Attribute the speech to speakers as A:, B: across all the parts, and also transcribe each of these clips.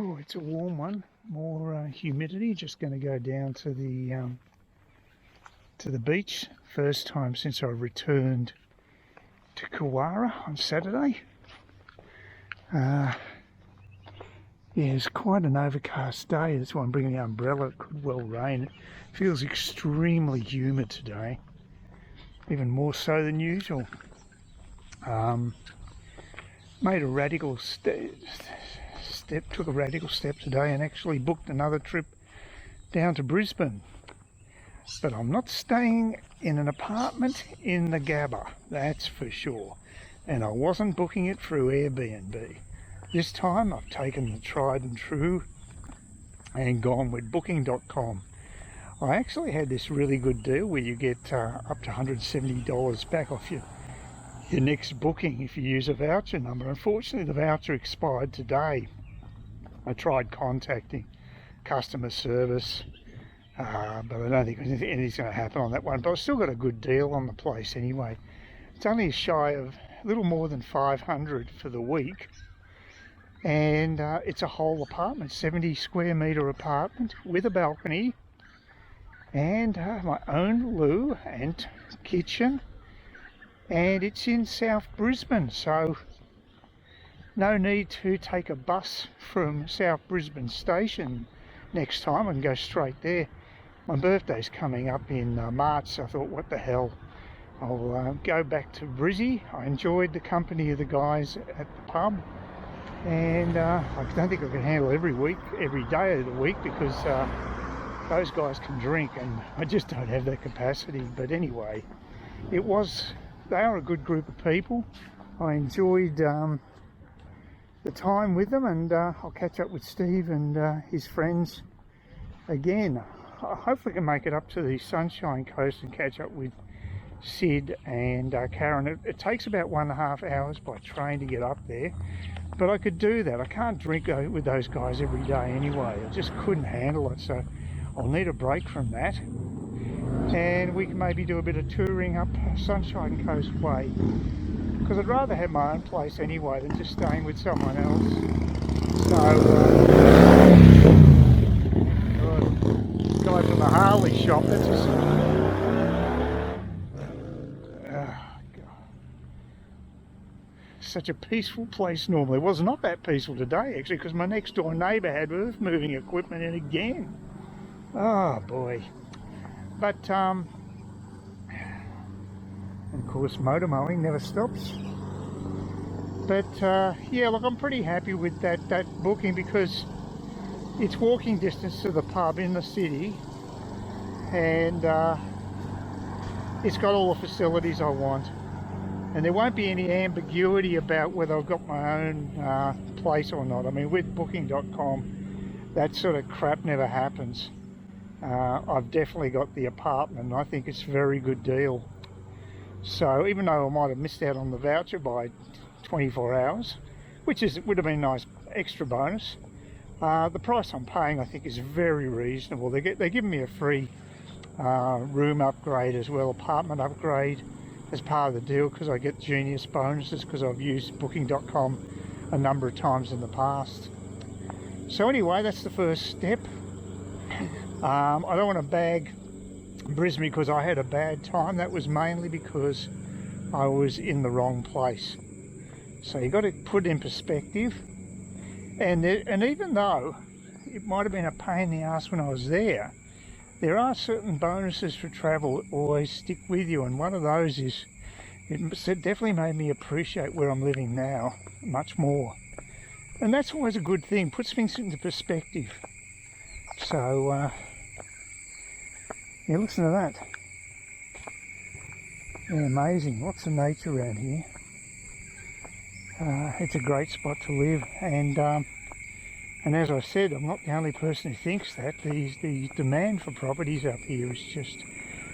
A: Oh, it's a warm one. More humidity. Just going to go down to the beach. First time since I returned to Kawara on Saturday. Yeah, it's quite an overcast day. That's why I'm bringing the umbrella. It could well rain. It feels extremely humid today, even more so than usual. Made a radical took a radical step today and actually booked another trip down to Brisbane. But I'm not staying in an apartment in the Gabba, that's for sure. And I wasn't booking it through Airbnb. This time I've taken the tried and true and gone with booking.com. I actually had this really good deal where you get up to $170 back off your next booking if you use a voucher number. Unfortunately, the voucher expired today. I tried contacting customer service, but I don't think anything's going to happen on that one. But I've still got a good deal on the place anyway. It's only shy of a little more than $500 for the week, and it's a whole apartment, 70 square metre apartment with a balcony and my own loo and kitchen, and it's in South Brisbane, so no need to take a bus from South Brisbane station next time. I can go straight there. My birthday's coming up in March, so I thought, what the hell, I'll go back to Brizzy. I enjoyed the company of the guys at the pub, and I don't think I can handle every day of the week, because those guys can drink and I just don't have that capacity. But anyway, they are a good group of people. I enjoyed the time with them, and I'll catch up with Steve and his friends again. I hopefully can make it up to the Sunshine Coast and catch up with Sid and Karen. It takes about 1.5 hours by train to get up there, but I could do that. I can't drink with those guys every day anyway. I just couldn't handle it, so I'll need a break from that, and we can maybe do a bit of touring up Sunshine Coast way, because I'd rather have my own place anyway than just staying with someone else. So guy from the Harley shop, that's such a peaceful place normally. It was not that peaceful today actually, because my next door neighbour had earth moving equipment in again. Oh boy. But and of course motor mowing never stops. But yeah, look, I'm pretty happy with that booking, because it's walking distance to the pub in the city, and it's got all the facilities I want, and there won't be any ambiguity about whether I've got my own place or not. I mean, with booking.com, that sort of crap never happens. I've definitely got the apartment, and I think it's a very good deal. So even though I might have missed out on the voucher by 24 hours, which would have been a nice extra bonus, the price I'm paying I think is very reasonable. They're giving me a free room upgrade as well, apartment upgrade, as part of the deal, because I get Genius bonuses because I've used booking.com a number of times in the past. So anyway, that's the first step. I don't want to bag Brisbane because I had a bad time. That was mainly because I was in the wrong place. So you got to put it in perspective. And even though it might have been a pain in the ass when I was there are certain bonuses for travel that always stick with you, and one of those is it definitely made me appreciate where I'm living now much more. And that's always a good thing, puts things into perspective. So yeah, listen to that. Yeah, amazing, lots of nature around here. It's a great spot to live, and as I said, I'm not the only person who thinks that. The demand for properties up here is just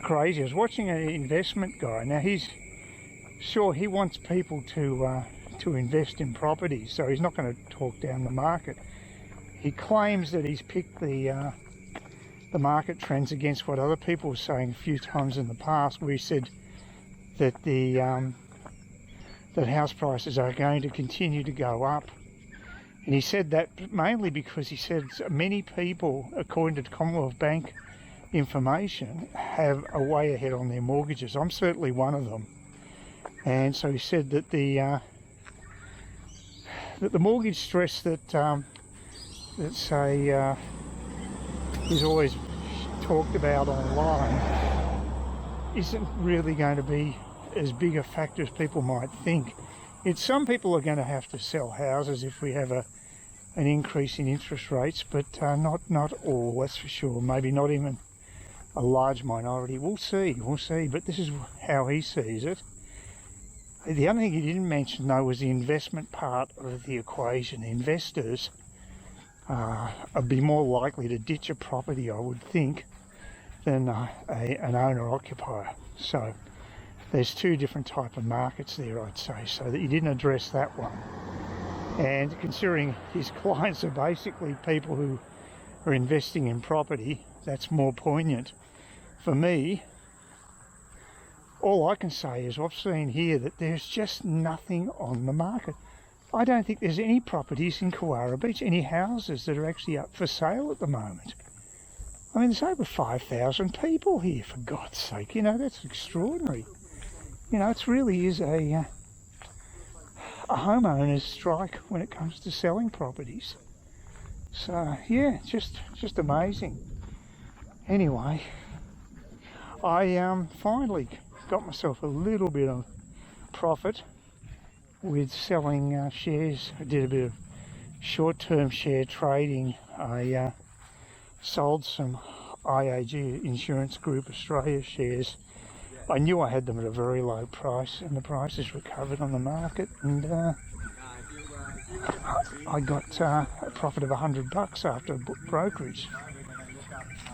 A: crazy. I was watching an investment guy. Now he wants people to invest in properties, so he's not going to talk down the market. He claims that he's picked the market trends against what other people were saying a few times in the past, where he said that that house prices are going to continue to go up. And he said that mainly because he said many people, according to Commonwealth Bank information, have a way ahead on their mortgages. I'm certainly one of them. And so he said that the mortgage stress that is always talked about online isn't really going to be as big a factor as people might think. Some people are going to have to sell houses if we have an increase in interest rates, but not all, that's for sure. Maybe not even a large minority. We'll see, but this is how he sees it. The other thing he didn't mention, though, was the investment part of the equation. Investors would be more likely to ditch a property, I would think, than an owner-occupier. So there's two different type of markets there, I'd say, so that you didn't address that one. And considering his clients are basically people who are investing in property, that's more poignant. For me, all I can say is I've seen here that there's just nothing on the market. I don't think there's any properties in Kowara Beach, any houses that are actually up for sale at the moment. I mean, there's over 5,000 people here, for God's sake. You know, that's extraordinary. You know, it really is a homeowner's strike when it comes to selling properties. So, yeah, just amazing. Anyway, I finally got myself a little bit of profit with selling shares. I did a bit of short-term share trading. I sold some IAG Insurance Group Australia shares. I knew I had them at a very low price, and the prices recovered on the market, and I got a profit of $100 after brokerage.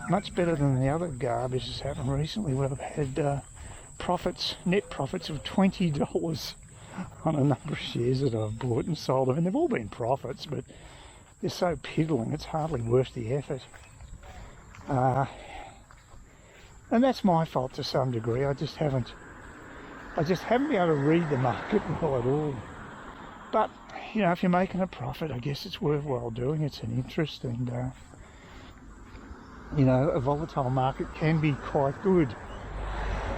A: Much better than the other garbage that's happened recently, where I've had net profits of $20 on a number of shares that I've bought and sold them, and they've all been profits, but they're so piddling it's hardly worth the effort. And that's my fault to some degree. I just haven't been able to read the market well at all. But you know, if you're making a profit, I guess it's worthwhile doing. It's an interest, and you know, a volatile market can be quite good.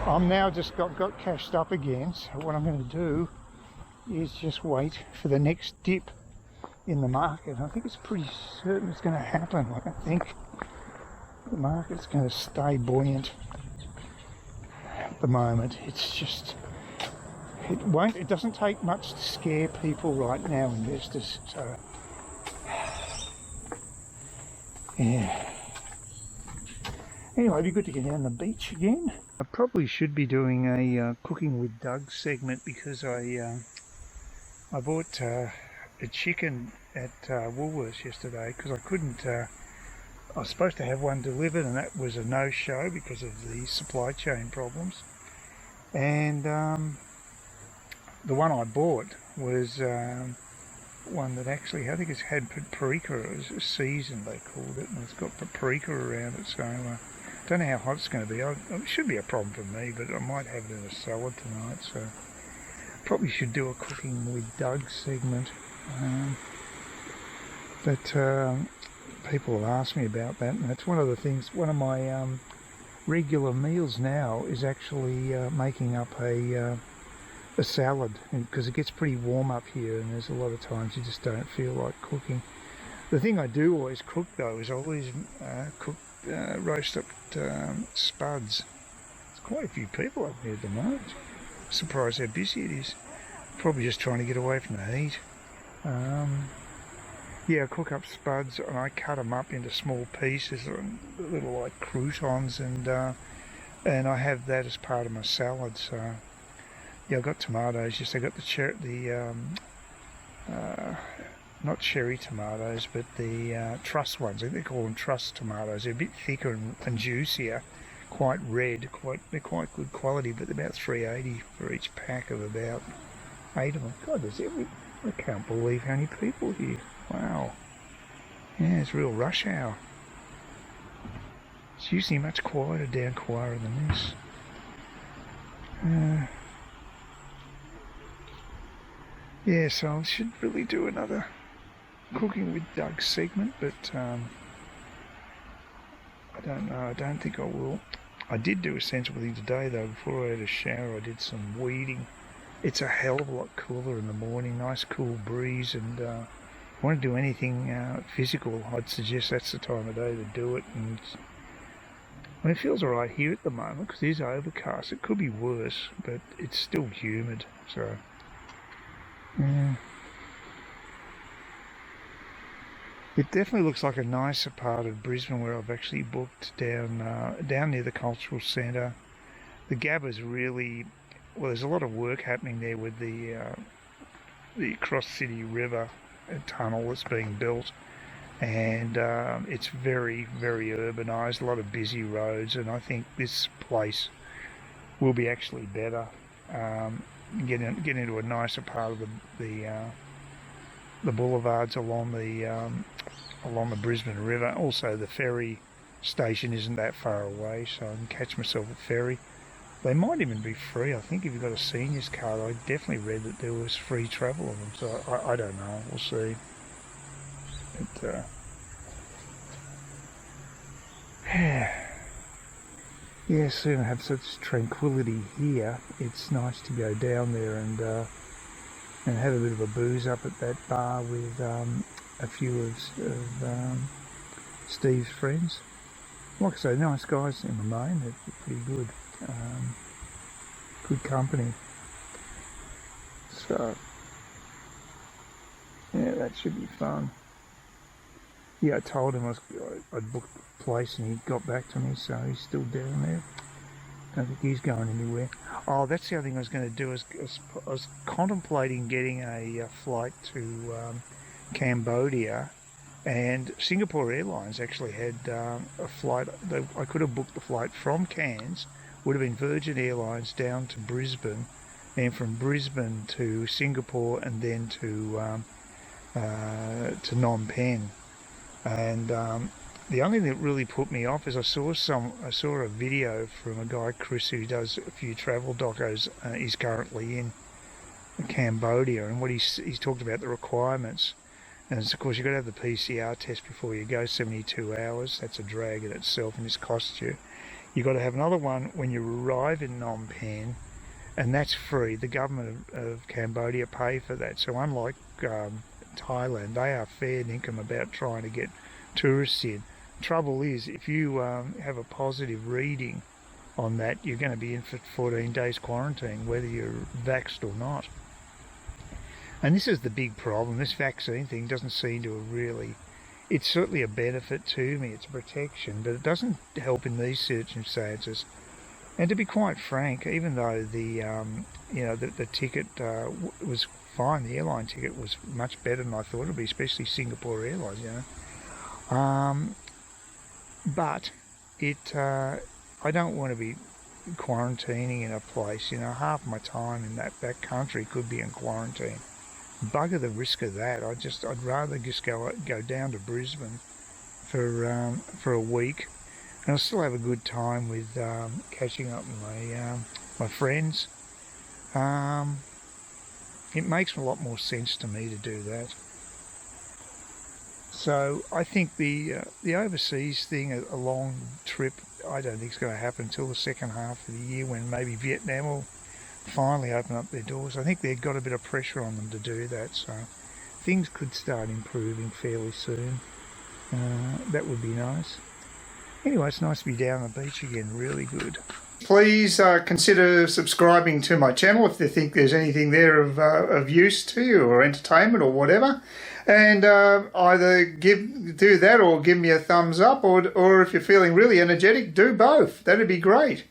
A: I'm now just got cashed up again, so what I'm going to do is just wait for the next dip in the market. I think it's pretty certain it's going to happen. Like, I think the market's going to stay buoyant at the moment. It's just, it doesn't take much to scare people right now, investors. So yeah. Anyway, it'd be good to get down the beach again. I probably should be doing a cooking with Doug segment, because I bought a chicken at Woolworths yesterday because I couldn't. I was supposed to have one delivered, and that was a no-show because of the supply chain problems. And the one I bought was one that actually, I think it's had paprika. It was seasoned, they called it, and it's got paprika around it. So I don't know how hot it's going to be. It should be a problem for me, but I might have it in a salad tonight. So probably should do a cooking with Doug segment. But people have asked me about that, and that's one of the things. One of my regular meals now is actually making up a salad, because it gets pretty warm up here, and there's a lot of times you just don't feel like cooking. The thing I do always cook, though, is I always roast up spuds. There's quite a few people up here at the moment. Surprised how busy it is. Probably just trying to get away from the heat. Yeah, I cook up spuds, and I cut them up into small pieces, little like croutons, and I have that as part of my salad. So yeah, I got tomatoes. Yes, I got not cherry tomatoes, but the truss ones. I think they call them truss tomatoes. They're a bit thicker and juicier, quite red. They're quite good quality, but they're about $3.80 for each pack of about 8 of them. God, I can't believe how many people here. Wow. Yeah, it's real rush hour. It's usually much quieter down Kowara than this. Yeah, so I should really do another cooking with Doug's segment, but I don't know. I don't think I will. I did do a sensible thing today though. Before I had a shower, I did some weeding. It's a hell of a lot cooler in the morning, nice cool breeze, and if you want to do anything physical, I'd suggest that's the time of day to do it. And it feels alright here at the moment because it is overcast. It could be worse, but it's still humid, so yeah. It definitely looks like a nicer part of Brisbane where I've actually booked down near the cultural centre. The Gabba's really, well, there's a lot of work happening there with the Cross City River tunnel that's being built, and it's very, very urbanised, a lot of busy roads, and I think this place will be actually better. Get into a nicer part of the boulevards along the Brisbane River. Also, the ferry station isn't that far away, so I can catch myself a ferry. They might even be free. I think if you've got a seniors card, I definitely read that there was free travel of them. So I don't know. We'll see. But, yeah, soon I have such tranquility here. It's nice to go down there and have a bit of a booze up at that bar with a few of Steve's friends. Like I say, nice guys in the main. They're pretty good. Good company. So, yeah, that should be fun. Yeah, I told him I'd booked the place and he got back to me, so he's still down there. Don't think he's going anywhere. Oh, that's the other thing I was going to do. I was contemplating getting a flight to Cambodia, and Singapore Airlines actually had a flight. I could have booked the flight from Cairns, would have been Virgin Airlines down to Brisbane, and from Brisbane to Singapore, and then to Phnom Penh. And the only thing that really put me off is I saw a video from a guy, Chris, who does a few travel docos. He's currently in Cambodia, and what he's talked about the requirements. And of course, you've got to have the PCR test before you go, 72 hours. That's a drag in itself, and this costs you. You've got to have another one when you arrive in Phnom Penh, and that's free. The government of Cambodia pay for that. So unlike Thailand, they are fair dinkum about trying to get tourists in. Trouble is, if you have a positive reading on that, you're going to be in for 14 days quarantine, whether you're vaxxed or not. And this is the big problem. This vaccine thing doesn't seem to have really... It's certainly a benefit to me. It's a protection, but it doesn't help in these circumstances. And to be quite frank, even though the ticket was fine, the airline ticket was much better than I thought it would be, especially Singapore Airlines, but I don't want to be quarantining in a place. Half my time in that country could be in quarantine. Bugger the risk of that. I'd rather just go down to Brisbane for a week, and I'll still have a good time with catching up with my friends. It makes a lot more sense to me to do that. So I think the overseas thing, a long trip, I don't think it's going to happen until the second half of the year, when maybe Vietnam will finally open up their doors. I think they've got a bit of pressure on them to do that, so things could start improving fairly soon. That would be nice. Anyway, it's nice to be down on the beach again, really good. Please consider subscribing to my channel if you think there's anything there of use to you, or entertainment or whatever. And either do that or give me a thumbs up, or if you're feeling really energetic, do both. That'd be great.